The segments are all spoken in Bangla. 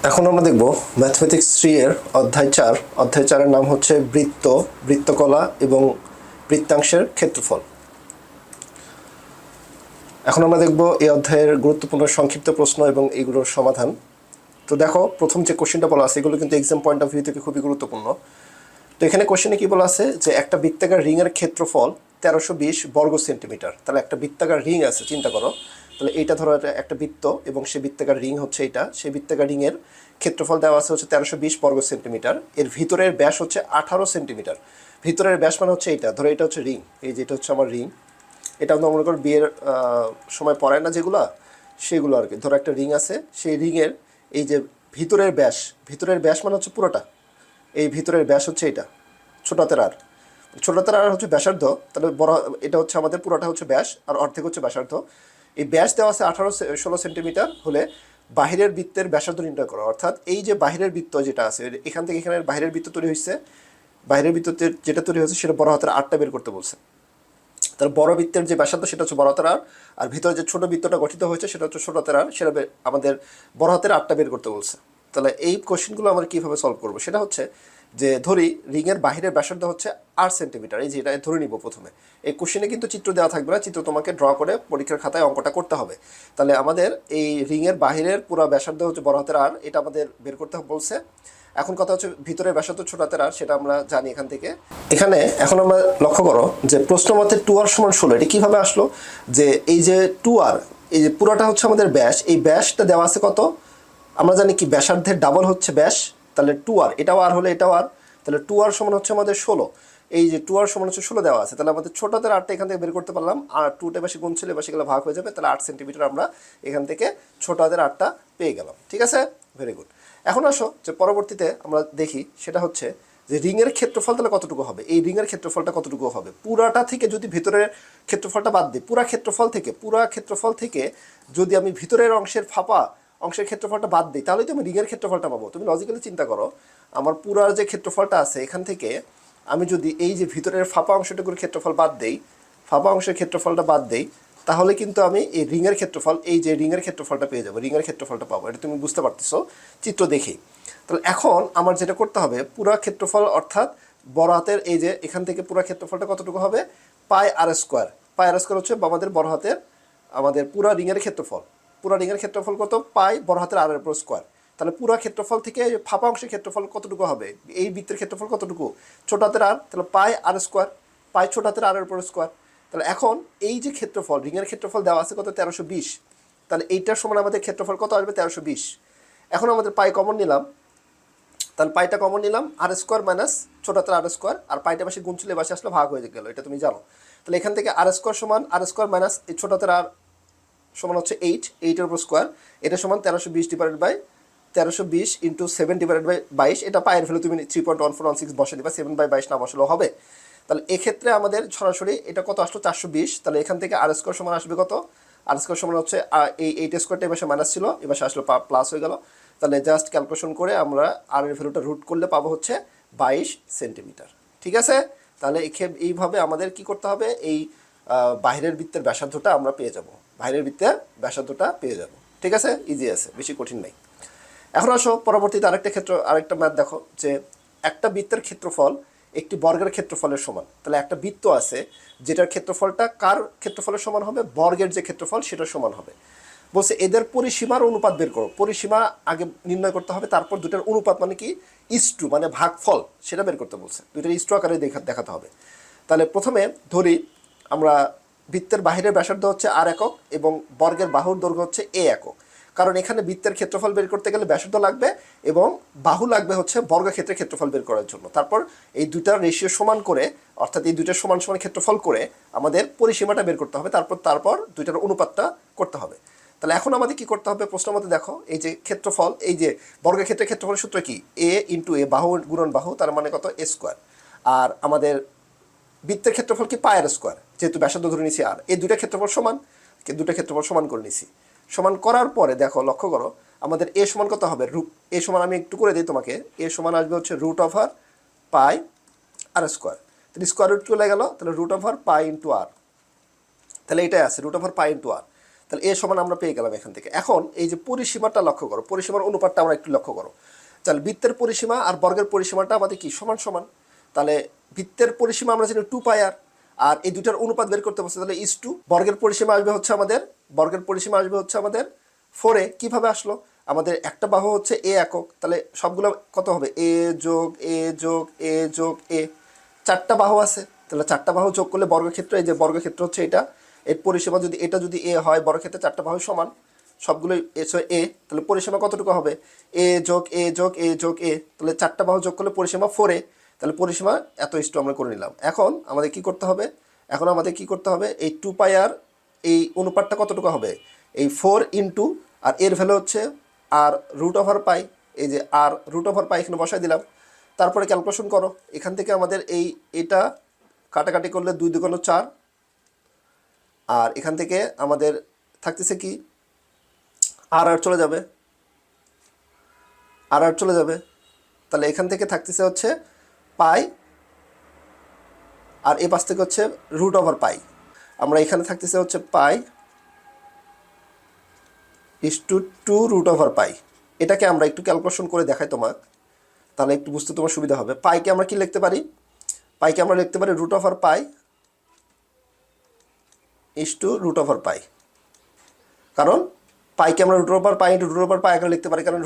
এখন আমরা দেখব ম্যাথমেটিক্স 3 এর অধ্যায় 4। অধ্যায় 4 এর নাম হচ্ছে বৃত্ত, বৃত্তকলা এবং বৃত্তাংশের ক্ষেত্রফল। এখন আমরা দেখব এই অধ্যায়ের গুরুত্বপূর্ণ সংক্ষিপ্ত প্রশ্ন এবং এইগুলোর সমাধান। তো দেখো, প্রথম যে কোশ্চেনটা বলা আছে এগুলো কিন্তু এক্সাম পয়েন্ট অফ ভিউ থেকে খুবই গুরুত্বপূর্ণ। তো এখানে কোশ্চেনে কি বলা আছে যে একটা বৃত্তাকার রিংয়ের ক্ষেত্রফল 1320 বর্গ সেন্টিমিটার। তাহলে একটা বৃত্তাকার রিং আছে, চিন্তা করো। তাহলে এইটা ধরো একটা বৃত্ত এবং সেই বৃত্তাকার রিং হচ্ছে এটা। সেই বৃত্তাকার রিংয়ের ক্ষেত্রফল দেওয়া আছে হচ্ছে 1320 বর্গ সেন্টিমিটার। এর ভিতরের ব্যাস হচ্ছে 18 সেন্টিমিটার। ভিতরের ব্যাস মানে হচ্ছে এইটা, ধরো এটা হচ্ছে রিং, এই যেটা হচ্ছে আমার রিং। এটা আমরা মনে করো বিয়ের সময় পড়ায় না যেগুলো, সেগুলো আর কি। ধরো একটা রিং আছে, সেই রিংয়ের এই যে ভিতরের ব্যাস মানে হচ্ছে পুরোটা, এই ভিতরের ব্যাস হচ্ছে এটা, ছোটাতের আর ছোটাতের আর হচ্ছে ব্যাসার্ধ। তাহলে বড় এটা হচ্ছে আমাদের পুরোটা হচ্ছে ব্যাস আর অর্ধেক হচ্ছে ব্যাসার্ধ। এই ব্যাস দেওয়া আছে 16 সেন্টিমিটার হলে বাহিরের বৃত্তের ব্যাসার্ধ নির্ণয় করো। অর্থাৎ এই যে বাহিরের বৃত্ত যেটা আছে, এখান থেকে এখানে বাহিরের বৃত্ত তৈরি হয়েছে, বাহিরের বৃত্তের যেটা তৈরি হয়েছে সেটা বড় হাতের আটটা বের করতে বলছে। তাহলে বড় বৃত্তের যে ব্যাসার্ধ সেটা হচ্ছে বড় হাতের আর ভিতরে যে ছোট বৃত্তটা গঠিত হয়েছে সেটা হচ্ছে ছোট হাতের সেটা আমাদের বড় হাতের আটটা বের করতে বলছে। তাহলে এই কোশ্চেনগুলো আমরা কীভাবে সলভ করবো সেটা হচ্ছে যে ধরি রিংয়ের বাহিরের ব্যাসার্ধ হচ্ছে 8 সেন্টিমিটার। এই যে এটা ধরে নিব প্রথমে। এই কোশ্চেনে কিন্তু চিত্র দেওয়া থাকবে না, চিত্র তোমাকে ড্র করে পরীক্ষার খাতায় অঙ্কটা করতে হবে। তাহলে আমাদের এই রিংয়ের বাহিরের পুরো ব্যাসার্ধ হচ্ছে বড় হাতের আর, এটা আমাদের বের করতে বলছে। এখন কথা হচ্ছে ভিতরের ব্যাসার্ধ ছোট হাতের আর, সেটা আমরা জানি এখান থেকে। এখানে এখন আমরা লক্ষ্য করো যে প্রশ্ন মতে 2r সমান 16, এটি কীভাবে আসলো? যে এই যে 2r, এই যে পুরোটা হচ্ছে আমাদের ব্যাস, এই ব্যাসটা দেওয়া আছে কত? আমরা জানি কি ব্যাসার্ধের ডাবল হচ্ছে ব্যাস। তাহলে 2r, এটাও আর হলে এটাও আর, তাহলে 2r সমান হচ্ছে আমাদের 16। এই যে 2r সমান হচ্ছে 16 দেওয়া আছে, তাহলে আমাদের ছোট হাতের আটটা এখান থেকে বের করতে পারলাম। আর 2টা বেশি গুণ ছিল, বেশিগুলো ভাগ হয়ে যাবে। তাহলে 8 সেন্টিমিটার আমরা এখান থেকে ছোট হাতের আটটা পেয়ে গেলাম। ঠিক আছে, ভেরি গুড। এখন আসো যে পরবর্তীতে আমরা দেখি সেটা হচ্ছে যে রিংয়ের ক্ষেত্রফল তাহলে কতটুকু হবে। এই রিংয়ের ক্ষেত্রফলটা কতটুকু হবে? পুরাটা থেকে যদি ভিতরের ক্ষেত্রফলটা বাদ দিই, পুরা ক্ষেত্রফল থেকে যদি আমি ভিতরের অংশের ক্ষেত্রফলটা বাদ দিই, তাহলেই তো আমি রিংয়ের ক্ষেত্রফলটা পাবো। তুমি লজিক্যালি চিন্তা করো, আমার পুরার যে ক্ষেত্রফলটা আছে এখান থেকে আমি যদি এই যে ভিতরের ফাঁপা অংশটুকুর ক্ষেত্রফল বাদ দেই, ফাঁপা অংশের ক্ষেত্রফলটা বাদ দেই, তাহলে কিন্তু আমি এই রিংয়ের ক্ষেত্রফল, এই যে রিংয়ের ক্ষেত্রফলটা পেয়ে যাবো, রিংয়ের ক্ষেত্রফলটা পাবো। এটা তুমি বুঝতে পারতেছো চিত্র দেখেই। তাহলে এখন আমার যেটা করতে হবে, পুরা ক্ষেত্রফল অর্থাৎ বড় হাতের এই যে এখান থেকে পুরা ক্ষেত্রফলটা কতটুকু হবে? পাই আর স্কোয়ার। পাই আর স্কোয়ার হচ্ছে আমাদের বড় হাতের, আমাদের পুরা রিংয়ের ক্ষেত্রফল। পুরা রিংয়ের ক্ষেত্রফল কত? পাই বড় হাতের আর এর উপর স্কোয়ার। তাহলে পুরা ক্ষেত্রফল থেকে ফাঁপা অংশের ক্ষেত্রফল কতটুকু হবে? এই বৃত্তের ক্ষেত্রফল কতটুকু? ছোট হাতের আর, তাহলে পাই আর স্কোয়ার, পাই ছোট হাতের আর এর উপর স্কোয়ার। তাহলে এখন এই যে ক্ষেত্রফল, রিংয়ের ক্ষেত্রফল দেওয়া আছে কত? 1320। তাহলে এইটার সমান আমাদের ক্ষেত্রফল কত আসবে? 1320। এখন আমাদের পাই কমন নিলাম, তাহলে পাইটা কমন নিলাম, আর স্কোয়ার মাইনাস ছোট হাতের আর স্কোয়ার, আর পাইটা পাশে গুণ ছিল, পাশে আসলে ভাগ হয়ে গেল, এটা তুমি জানো। তাহলে এখান থেকে আর স্কোয়ার সমান আর স্কোয়ার মাইনাস এই ছোট হাতের আর সমান হচ্ছে 8 উপর স্কোয়ার। এটা সমান 1320 divided by 1320 into 7 divided by 22। এটা পায়ের ভ্যালু তুমি 3.1416 বসে দিবা, 7/22 না বসালেও হবে। তাহলে এক্ষেত্রে আমাদের সরাসরি এটা কত আসলো? 420। তাহলে এখান থেকে আর স্কোয়ার সমান আসবে কত? আর স্কোয়ার সমান হচ্ছে এই 8 স্কোয়ারটা এবার মাইনাস ছিল, এবার আসলে প্লাস হয়ে গেল। তাহলে জাস্ট ক্যালকুলেশন করে আমরা আর এর ভ্যালুটা রুট করলে পাবো হচ্ছে 22 সেন্টিমিটার। ঠিক আছে, তাহলে এইভাবে আমাদের কি করতে হবে? এই বাহিরের বৃত্তের ব্যাসার্ধটা আমরা পেয়ে যাব, বাহিরের বৃত্তের ব্যাসার্ধটা পেয়ে যাব। ঠিক আছে, ইজি আছে, বেশি কঠিন নাই। এখন আসো পরবর্তীতে আরেকটা ম্যাথ দেখো, যে একটা বৃত্তের ক্ষেত্রফল একটি বর্গের ক্ষেত্রফলের সমান। তাহলে একটা বৃত্ত আছে যেটার ক্ষেত্রফলটা কার ক্ষেত্রফলের সমান হবে? বর্গের যে ক্ষেত্রফল সেটার সমান হবে। বলছে এদের পরিসীমার অনুপাত বের করো। পরিসীমা আগে নির্ণয় করতে হবে, তারপর দুটার অনুপাত মানে কি? ইস্টু মানে ভাগফল, সেটা বের করতে বলছে। দুইটার ইস্টু আকারে দেখাতে হবে। তাহলে প্রথমে ধরি আমরা বৃত্তের বাহিরের ব্যাসার্ধ হচ্ছে আর একক এবং বর্গের বাহুর দৈর্ঘ্য হচ্ছে এ একক। কারণ এখানে বৃত্তের ক্ষেত্রফল বের করতে গেলে ব্যাসার্ধ লাগবে এবং বাহু লাগবে হচ্ছে বর্গক্ষেত্রের ক্ষেত্রফল বের করার জন্য। তারপর এই দুইটার রেশিও সমান করে, অর্থাৎ এই দুইটার সমান সমান ক্ষেত্রফল করে আমাদের পরিসীমাটা বের করতে হবে। তারপর দুইটার অনুপাতটা করতে হবে। তাহলে এখন আমাদের কি করতে হবে? প্রশ্ন মতে দেখো, এই যে ক্ষেত্রফল, এই যে বর্গক্ষেত্রের ক্ষেত্রফলের সূত্র কি? এ ইন্টু এ, বাহু গুণন বাহু, তার মানে কত? এ স্কোয়ার। আর আমাদের বৃত্তের ক্ষেত্রফল কি? পায়ের স্কোয়ার, যেহেতু ব্যাসার্ধ ধরে নিছি আর। এই দুইটা ক্ষেত্রফল সমান, দুটা ক্ষেত্রফল সমান করে নিছি। সমান করার পরে দেখো, লক্ষ্য করো, আমাদের এ সমান কত হবে? এ সমান আমি একটু করে দিই তোমাকে। এ সমান আসবে হচ্ছে রুট ওভার পাই আর স্কোয়ার। তাহলে স্কোয়ার রুট চলে গেল, তাহলে রুট ওভার পাই ইন্টু আর। তাহলে এটাই আছে, রুট ওভার পাই ইন্টু আর। তাহলে এ সমান আমরা পেয়ে গেলাম এখান থেকে। এখন এই যে পরিসীমাটা লক্ষ্য করো, পরিসীমার অনুপাতটা আমরা একটু লক্ষ্য করো। তাহলে বৃত্তের পরিসীমা আর বর্গের পরিসীমাটা আমাদের কি সমান সমান। তাহলে বৃত্তের পরিসীমা আমরা জানি 2πr, আর এই দুটার অনুপাত বের করতে পারছি, তাহলে ইস টু। বর্গের পরিসীমা আসবে হচ্ছে আমাদের 4a। কীভাবে আসলো? আমাদের একটা বাহু হচ্ছে এ একক, তাহলে সবগুলো কত হবে? এ যোগ এ যোগ এ যোগ এ। 4টা বাহু আছে, তাহলে 4টা বাহু যোগ করলে বর্গক্ষেত্র, এই যে বর্গক্ষেত্র হচ্ছে এটা, এর পরিসীমা যদি এটা যদি এ হয়, বর্গক্ষেত্রে 4টা বাহু সমান সবগুলোই এ, তাহলে পরিসীমা কতটুকু হবে? এ যোগ এ যোগ এ যোগ এ, তাহলে 4টা বাহু যোগ করলে পরিসীমা 4a। তাহলে পরিসীমা এত ইস্টু আমরা করে নিলাম। এখন আমাদের কি করতে হবে? এই 2πr এই অনুপাতটা কতটুকু হবে? এই 4 ইন্টু, আর এর ভ্যালু হচ্ছে আর √π, এই যে আর √π এখানে বসাই দিলাম। তারপরে ক্যালকুলেশন করো, এখান থেকে আমাদের এটা কাটাকাটি করলে 2 × 2 = 4, আর এখান থেকে আমাদের থাকতেছে কি আর চলে যাবে, তাহলে এখান থেকে থাকতেছে হচ্ছে পাই, আর এ পাশ থেকে হচ্ছে √π। আমরা এখানে থাকতেছে হচ্ছে পাই ইস টু 2√π। এটাকে আমরা একটু ক্যালকুলেশন করে দেখাই তোমাক, তাহলে একটু বুঝতে তোমার সুবিধা হবে। পাইকে আমরা কি লিখতে পারি? পাইকে আমরা লিখতে পারি √π ইস টু √π। কারণ পাইকে আমরা √π ইন্টু √π আকারে লিখতে পারি, কারণ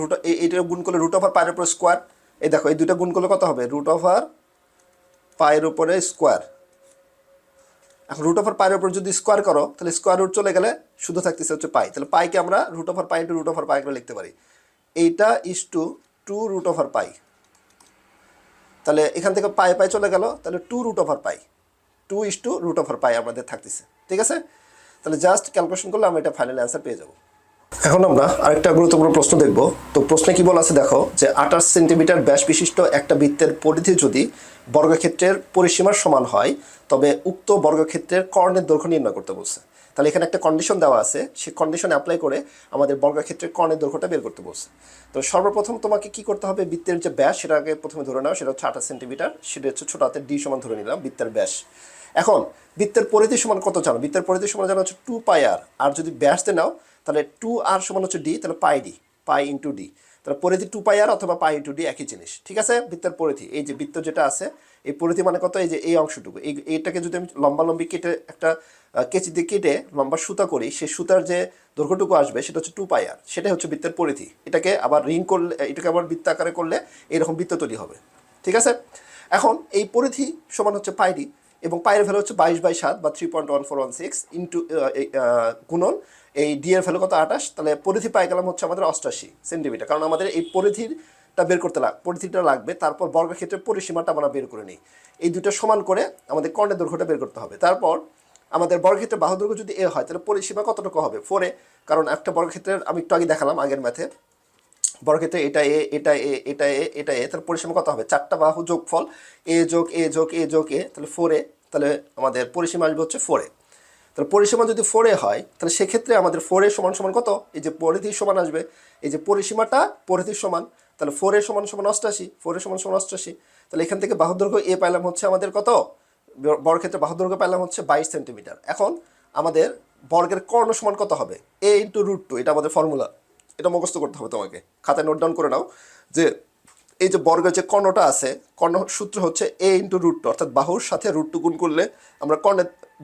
এইটা গুণ করলে √π এর উপর স্কোয়ার। এই দেখো, এই দুইটা গুণ করলে কত হবে? √π এর উপরে স্কোয়ার। এখন √π এর উপর যদি স্কোয়ার করো, তাহলে স্কোয়ার রুট চলে গেলে শুধু থাকতেছে হচ্ছে পাই। তাহলে পাইকে আমরা √π ইন্টু √π আকারে লিখতে পারি। এইটা ইস টু 2√π। তাহলে এখান থেকে পাই চলে গেল, তাহলে 2√π, 2 ইস টু √π আমাদের থাকতেছে। ঠিক আছে, তাহলে জাস্ট ক্যালকুলেশন করলে আমরা এটা ফাইনাল অ্যান্সার পেয়ে যাব। এখন আমরা আরেকটা গুরুত্বপূর্ণ প্রশ্ন দেখব। তো প্রশ্নে কি বলা আছে দেখো, যে 28 সেন্টিমিটার ব্যাস বিশিষ্ট একটা বৃত্তের পরিধি যদি বর্গক্ষেত্রের পরিসীমার সমান হয়, তবে উক্ত বর্গক্ষেত্রের কর্ণের দৈর্ঘ্য নির্ণয় করতে বলছে। তাহলে এখানে একটা কন্ডিশন দেওয়া আছে, সেই কন্ডিশন অ্যাপ্লাই করে আমাদের বর্গক্ষেত্রের কর্ণের দৈর্ঘ্যটা বের করতে বলছে। তো সর্বপ্রথম তোমাকে কি করতে হবে? বৃত্তের যে ব্যাস সেটা আগে প্রথমে ধরে নাও, সেটা হচ্ছে 28 সেন্টিমিটার, সেটা হচ্ছে ছোট হাতের ডি সমান ধরে নিলাম বৃত্তের ব্যাস। এখন বৃত্তের পরিধি সমান কত জানো? বৃত্তের পরিধি সমান জানো হচ্ছে 2πr, আর যদি ব্যাসতে নাও তাহলে 2r সমান হচ্ছে ডি, তাহলে পাই ইন্টু ডি। তাহলে পরিধি 2πr অথবা পাই ইন্টু ডি একই জিনিস। ঠিক আছে, বৃত্তের পরিধি, এই যে বৃত্ত যেটা আছে, এই পরিধি মানে কত? এই যে এই অংশটুকু, এইটাকে যদি আমি লম্বি কেটে একটা কেচি দিয়ে কেটে লম্বা সুতা করি, সেই সুতার যে দৈর্ঘ্যটুকু আসবে সেটা হচ্ছে 2πr, সেটাই হচ্ছে বৃত্তের পরিধি। এটাকে আবার রিং করলে, এটাকে আবার বৃত্ত আকারে করলে এরকম বৃত্ত তৈরি হবে। ঠিক আছে, এখন এই পরিধি সমান হচ্ছে পাই ডি, এবং পায়ের ভ্যালু হচ্ছে 22/7 বা 3.1416 ইন্টু গুণন এই ডি এর ভ্যালু কত? 28। তাহলে পরিধি পাই গেলাম হচ্ছে আমাদের 88 সেন্টিমিটার, কারণ আমাদের এই পরিধিটা বের করতে পরিধিটা লাগবে। তারপর বর্গক্ষেত্রের পরিসীমাটা আমরা বের করে নিই, এই দুটো সমান করে আমাদের কর্ণের দৈর্ঘ্যটা বের করতে হবে। তারপর আমাদের বর্গক্ষেত্রের বাহু দৈর্ঘ্য যদি এ হয়, তাহলে পরিসীমা কতটুকু হবে? 4a, কারণ একটা বর্গক্ষেত্রের আমি একটু আগে দেখালাম আগের ম্যাথে, বর্গক্ষেত্রে এটা এ, এটা এ, এটা এ, এটা এ, তাহলে পরিসীমা কত হবে? 4টা বাহু যোগফল এ যোগ এ যোগ এ যোগ এ, তাহলে 4a। তাহলে আমাদের পরিসীমা আসবে হচ্ছে 4a। তাহলে পরিসীমা যদি 4a হয়, তাহলে সেক্ষেত্রে আমাদের 4a সমান সমান কত? এই যে পরিধি সমান আসবে, এই যে পরিসীমাটা পরিধির সমান, তাহলে 4a সমান সমান 88, 4a সমান সমান 88। তাহলে এখান থেকে বাহুর দৈর্ঘ্য এ পাইলাম হচ্ছে আমাদের কত? বর্গক্ষেত্রে বাহুর দৈর্ঘ্য পাইলাম হচ্ছে 22 সেন্টিমিটার। এখন আমাদের বর্গের কর্ণ সমান কত হবে? a ইন্টু √2, এটা আমাদের ফর্মুলা, এটা মুখস্থ করতে হবে তোমাকে, খাতায় নোট ডাউন করে নাও যে এই যে বর্গের যে কর্ণটা আছে, কর্ণ সূত্র হচ্ছে a ইন্টু √2, অর্থাৎ বাহুর সাথে √2 গুণ করলে আমরা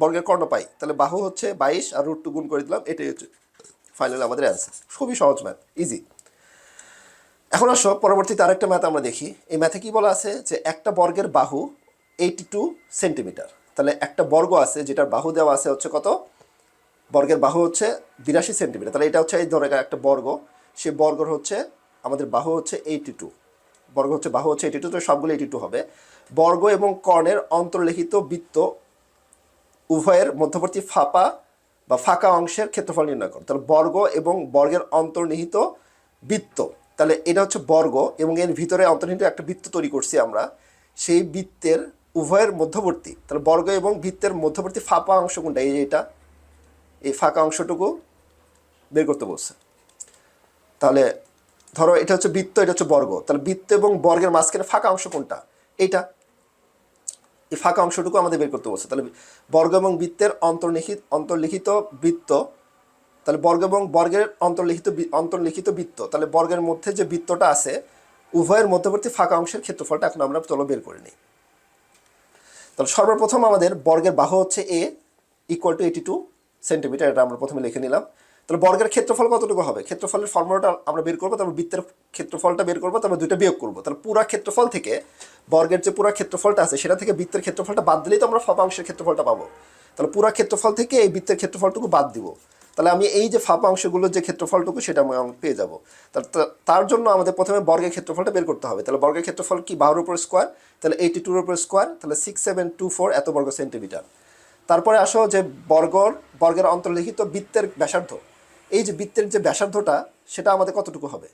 বর্গের কর্ণ পাই। তাহলে বাহু হচ্ছে 22 আর √2 গুণ করে দিলাম, এটাই হচ্ছে ফাইনাল আমাদের অ্যান্সার। খুবই সহজ ম্যাথ, ইজি। এখন আসো পরবর্তীতে আরেকটা ম্যাথ আমরা দেখি। এই ম্যাথে কি বলা আছে, যে একটা বর্গের বাহু 82 সেন্টিমিটার। তাহলে একটা বর্গ আছে যেটার বাহু দেওয়া আছে হচ্ছে কত? বর্গের বাহু হচ্ছে 82 সেন্টিমিটার। তাহলে এটা হচ্ছে এই ধরনের একটা বর্গ, সে বর্গর হচ্ছে আমাদের বাহু হচ্ছে 82, বর্গ হচ্ছে বাহু হচ্ছে 82, তো সবগুলো 82 হবে। বর্গ এবং কর্ণের অন্তর্লিখিত বৃত্ত উভয়ের মধ্যবর্তী ফাঁকা অংশের ক্ষেত্রফল নির্ণয় করো। তাহলে বর্গ এবং বর্গের অন্তর্নিহিত বৃত্ত, তাহলে এটা হচ্ছে বর্গ এবং এর ভিতরে অন্তর্নিহিত একটা বৃত্ত তৈরি করছি আমরা, সেই বৃত্তের উভয়ের মধ্যবর্তী, তাহলে বর্গ এবং বৃত্তের মধ্যবর্তী ফাঁপা অংশ কোনটা? এটা, এই ফাঁকা অংশটুকু বের করতে বলছে। তাহলে ধরো এটা হচ্ছে বৃত্ত, এটা হচ্ছে বর্গ, তাহলে বৃত্ত এবং বর্গের মাঝখানে ফাঁকা অংশ কোনটা? এইটা, এই ফাঁকা অংশটুকু আমাদের বের করতে বলছে। তাহলে বর্গ এবং বৃত্তের অন্তর্লিখিত বৃত্ত তাহলে বর্গ এবং বর্গের অন্তর্লিখিত বৃত্ত, তাহলে বর্গের মধ্যে যে বৃত্তটা আছে উভয়ের মধ্যবর্তী ফাঁকা অংশের ক্ষেত্রফলটা এখন আমরা চলো বের করে নিই। তাহলে সর্বপ্রথম আমাদের বর্গের বাহু হচ্ছে এ ইকুয়াল টু 82 সেন্টিমিটার, এটা আমরা প্রথমে লিখে নিলাম। তাহলে বর্গের ক্ষেত্রফল কতটুকু হবে, ক্ষেত্রফলের ফর্মুলাটা আমরা বের করবো, তারপর বৃত্তের ক্ষেত্রফলটা বের করবো, তারপর দুইটা বিয়োগ করবো। তাহলে পুরা ক্ষেত্রফল থেকে বর্গের যে পুরা ক্ষেত্রফলটা আছে সেটা থেকে বৃত্তের ক্ষেত্রফলটা বাদ দিলেই তো আমরা ফাঁপা অংশের ক্ষেত্রফলটা পাবো। তাহলে পুরা ক্ষেত্রফল থেকে এই বৃত্তের ক্ষেত্রফলটুকু বাদ দিব, তাহলে আমি এই যে ফাঁপা অংশগুলোর যে ক্ষেত্রফলটুকু সেটা আমি পেয়ে যাবো। তার জন্য আমাদের প্রথমে বর্গের ক্ষেত্রফলটা বের করতে হবে। তাহলে বর্গের ক্ষেত্রফল কি, বাহুর উপর স্কোয়ার, তাহলে 82 উপর স্কোয়ার, তাহলে 6724 এত বর্গ সেন্টিমিটার। তারপরে আসো যে বর্গের অন্তর্লিখিত বৃত্তের ব্যাসার্ধ, এই যে বৃত্তের যে ব্যাসার্ধটা সেটা আমাদের কতটুকু হবে,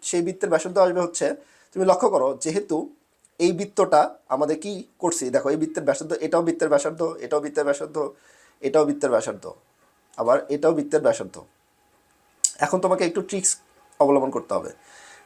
সেই বৃত্তের ব্যাসার্ধ আসবে হচ্ছে, তুমি লক্ষ্য করো যেহেতু এই বৃত্তটা আমাদের কি করছি, দেখো এই বৃত্তের ব্যাসার্ধ, এটাও বৃত্তের ব্যাসার্ধ, এটাও বৃত্তের ব্যাসার্ধ, এটাও বৃত্তের ব্যাসার্ধ, আবার এটাও বৃত্তের ব্যাসার্ধ। এখন তোমাকে একটু ট্রিক্স অবলম্বন করতে হবে।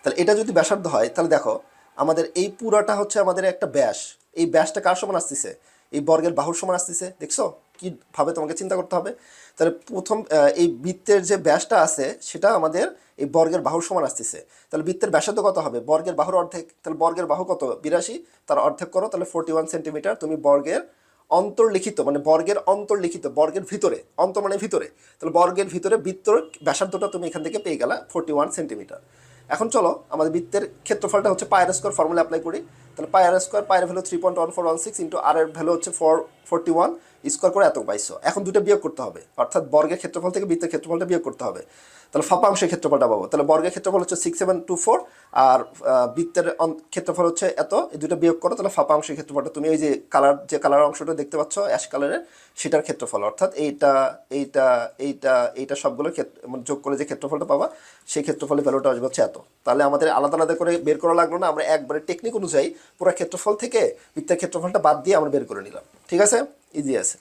তাহলে এটা যদি ব্যাসার্ধ হয় তাহলে দেখো আমাদের এই পুরাটা হচ্ছে আমাদের একটা ব্যাস, এই ব্যাসটা কার সমান আসতেছে, এই বর্গের বাহুর সমান আসতেছে। দেখছো কীভাবে তোমাকে চিন্তা করতে হবে। তাহলে প্রথম এই বৃত্তের যে ব্যাসটা আছে সেটা আমাদের এই বর্গের বাহুর সমান আসতেছে। তাহলে বৃত্তের ব্যাসার্ধ কত হবে, বর্গের বাহুর অর্ধেক। তাহলে বর্গের বাহু কত, 82, তার অর্ধেক করো, তাহলে 41 সেন্টিমিটার। তুমি বর্গের অন্তর্লিখিত মানে বর্গের অন্তর্লিখিত, বর্গের ভিতরে, অন্তর মানে ভিতরে, তাহলে বর্গের ভিতরে বৃত্তর ব্যাসার্ধটা তুমি এখান থেকে পেয়ে গেলা 41 সেন্টিমিটার। এখন চলো আমাদের বৃত্তের ক্ষেত্রফলটা হচ্ছে পায়ের স্কোয়ার ফর্মুলা অ্যাপ্লাই করি। তাহলে পায়ের স্কোয়ার, পায়ের ভ্যালু 3.1416 ইন্টু আর এর ভ্যালু হচ্ছে 441 স্কোয়ার করে এত পাইছো। এখন দুটো বিয়োগ করতে হবে, অর্থাৎ বর্গের ক্ষেত্রফল থেকে বৃত্তের ক্ষেত্রফলটা বিয়োগ করতে হবে। তাহলে ফাঁপা অংশের ক্ষেত্রফলটা পাবো। তাহলে বর্গের ক্ষেত্রফল হচ্ছে 6724 আর বৃত্তের ক্ষেত্রফল হচ্ছে এত, এই দুটো বিয়োগ করো, তাহলে ফাঁপা অংশের ক্ষেত্রফলটা তুমি এই যে কালার অংশটা দেখতে পাচ্ছ অ্যাশ কালারের, সেটার ক্ষেত্রফল, অর্থাৎ এইটা এইটা এইটা এইটা সবগুলো যোগ করে যে ক্ষেত্রফলটা পাবা সেই ক্ষেত্রফলের ভ্যালুটা আসবে হচ্ছে এত। তাহলে আমাদের আলাদা আলাদা করে বের করা লাগলো না, আমরা একবারে টেকনিক অনুযায়ী পুরো ক্ষেত্রফল থেকে বৃত্তের ক্ষেত্রফলটা বাদ দিয়ে আমরা বের করে নিলাম। ঠিক আছে, ইজি আছে।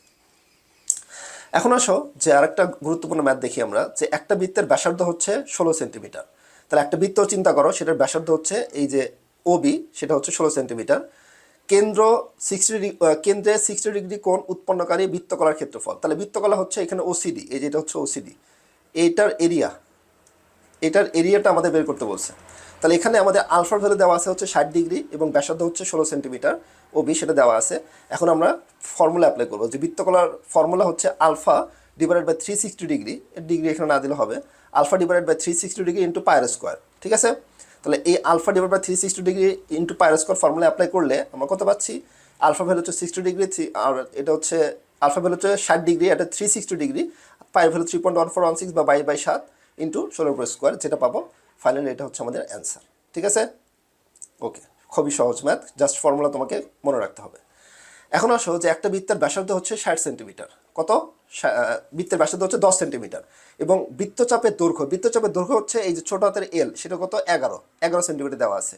এখন আসো যে আরেকটা গুরুত্বপূর্ণ ম্যাথ দেখি আমরা, যে একটা বৃত্তের ব্যাসার্ধ হচ্ছে 16 সেন্টিমিটার। তাহলে একটা বৃত্ত চিন্তা করো, সেটার ব্যাসার্ধ হচ্ছে এই যে ওবি, সেটা হচ্ছে 16 সেন্টিমিটার। কেন্দ্রে 60 ডিগ্রি কোণ উৎপন্নকারী বৃত্তকলার ক্ষেত্রফল। তাহলে বৃত্তকলা হচ্ছে এখানে ওসিডি, এই যেটা হচ্ছে ওসিডি, এটার এরিয়াটা আমাদের বের করতে বলছে। তাহলে এখানে আমাদের আলফার ভ্যালু দেওয়া আছে হচ্ছে 60 ডিগ্রি এবং ব্যাসার্ধ হচ্ছে 16 সেন্টিমিটার, ওবি সেটা দেওয়া আছে। এখন আমরা ফর্মুলা অ্যাপ্লাই করবো, যে বৃত্তকলার ফর্মুলা হচ্ছে alpha divided by 360 degree, degree এখানে না দিলে হবে, alpha divided by 360 degree into pi r square. ঠিক আছে, তাহলে এই alpha divide by 360 degree into pi r square formula apply করলে আমরা কত পাচ্ছি, আলফা ভ্যালু হচ্ছে 60 ডিগ্রি, আর এটা হচ্ছে আলফা ভ্যালু হচ্ছে 60 ডিগ্রি, এটা 360 ডিগ্রি, পায়ের ভ্যালু 3.1416 বা 22/7 ইন্টু 16 স্কোয়ার, যেটা পাবো ফাইনালি এটা হচ্ছে আমাদের অ্যান্সার। ঠিক আছে, ওকে, খুবই সহজ ম্যাথ, জাস্ট ফর্মুলা তোমাকে মনে রাখতে হবে। এখন আসো যে একটা বৃত্তের ব্যাসার্ধ হচ্ছে 60 সেন্টিমিটার, কত, বৃত্তের ব্যাসার্ধ হচ্ছে 10 সেন্টিমিটার এবং বৃত্তচাপের দৈর্ঘ্য হচ্ছে এই যে ছোট হাতের এল, সেটা কত, 11 সেন্টিমিটার দেওয়া আছে।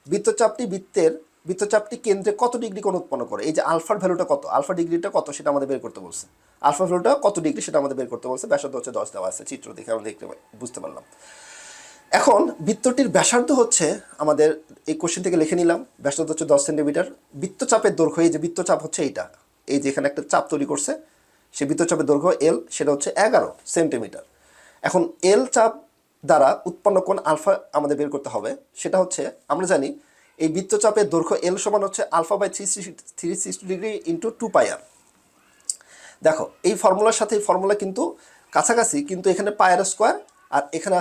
বৃত্তচাপটি কেন্দ্রে কত ডিগ্রি কোণ উৎপন্ন করে, এই যে আলফার ভ্যালুটা কত, আলফা ডিগ্রিটা কত সেটা আমাদের বের করতে বলছে, আলফা ভ্যালুটা কত ডিগ্রি সেটা আমাদের বের করতে বলছে। ব্যাসার্ধ হচ্ছে 10 দেওয়া আছে, চিত্র দেখে আমরা বুঝতে পারলাম। এখন বৃত্তটির ব্যাসার্ধ হচ্ছে আমাদের এই কোশ্চেন থেকে লিখে নিলাম, ব্যাসার্ধ হচ্ছে 10 সেন্টিমিটার। বৃত্তচাপের দৈর্ঘ্য, এই যে বৃত্তচাপ হচ্ছে এইটা, এই যে এখানে একটা চাপ তৈরি করছে, সেই বৃত্তচাপের দৈর্ঘ্য এল, সেটা হচ্ছে 11 সেন্টিমিটার। এখন এল চাপ দ্বারা উৎপন্ন কোণ আলফা আমাদের বের করতে হবে, সেটা হচ্ছে আমরা জানি এই বৃত্তচাপের দৈর্ঘ্য এল সমান হচ্ছে alpha by 360 degree into 2πr। দেখো এই ফর্মুলার সাথে এই ফর্মুলা কিন্তু কাছাকাছি, কিন্তু এখানে পায়ের স্কোয়ার আর এখানে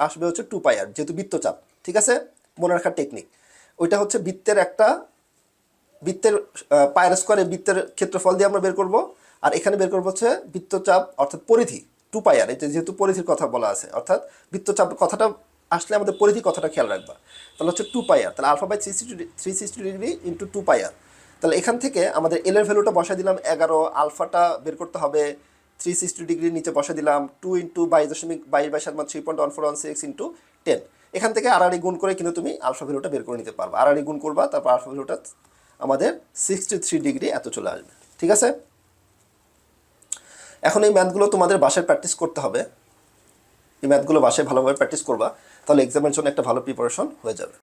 আসবে হচ্ছে 2πr, যেহেতু বৃত্তচাপ। ঠিক আছে, মনে রাখার টেকনিক, ওইটা হচ্ছে বৃত্তের পায়ের স্কোয়ারে বৃত্তের ক্ষেত্রফল দিয়ে আমরা বের করব, আর এখানে বের করবো হচ্ছে বৃত্তচাপ অর্থাৎ পরিধি 2πr, এটা যেহেতু পরিধির কথা বলা আছে, অর্থাৎ বৃত্তচাপ কথাটা আসলে আমাদের পরিধি কথাটা খেয়াল রাখবা। তাহলে হচ্ছে 2πr, তাহলে alpha by 360 degree into 2πr। তাহলে এখান থেকে আমাদের এল এর ভ্যালুটা বসাই দিলাম 11, আলফাটা বের করতে হবে 360 ডিগ্রির নিচে বসে দিলাম 2 ইন্টু 22.22/7 3.1416 ইন্টু 10। এখান থেকে আড়াআড়ি গুণ করে কিন্তু তুমি আলফা ভ্যালুটা বের করে নিতে পারবে, আড়াআড়ি গুণ করবা, তারপর আলফা ভ্যালুটা আমাদের 63 ডিগ্রি এত চলে আসবে। ঠিক আছে, এখন এই ম্যাথগুলো তোমাদের বাসায় প্র্যাকটিস করতে হবে, এই ম্যাথগুলো বাসায় ভালোভাবে প্র্যাকটিস করবা, তাহলে এক্সামের জন্য একটা ভালো প্রিপারেশন হয়ে যাবে।